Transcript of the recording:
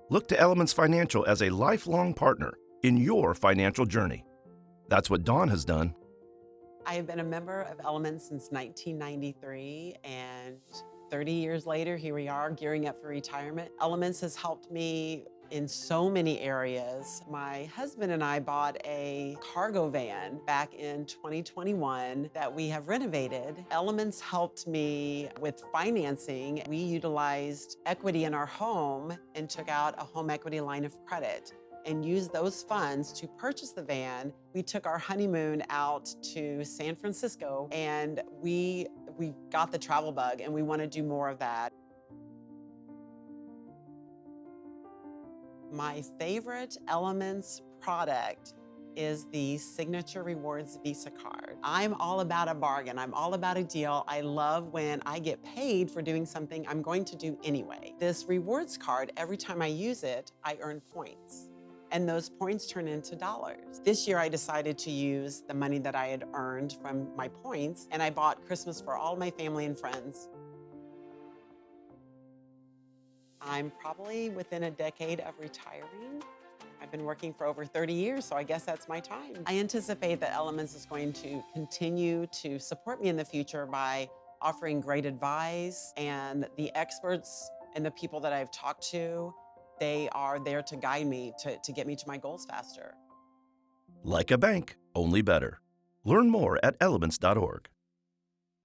Look to Elements Financial as a lifelong partner in your financial journey. That's what Dawn has done. I have been a member of Elements since 1993, and 30 years later, here we are gearing up for retirement. Elements has helped me in so many areas. My husband and I bought a cargo van back in 2021 that we have renovated. Elements helped me with financing. We utilized equity in our home and took out a home equity line of credit and used those funds to purchase the van. We took our honeymoon out to San Francisco, and we got the travel bug, and we want to do more of that. My favorite Elements product is the Signature Rewards Visa card. I'm all about a bargain. I'm all about a deal. I love when I get paid for doing something I'm going to do anyway. This rewards card, every time I use it, I earn points. And those points turn into dollars. This year, I decided to use the money that I had earned from my points, and I bought Christmas for all my family and friends. I'm probably within a decade of retiring. I've been working for over 30 years, so I guess that's my time. I anticipate that Elements is going to continue to support me in the future by offering great advice, and the experts and the people that I've talked to, they are there to guide me to get me to my goals faster. Like a bank, only better. Learn more at elements.org.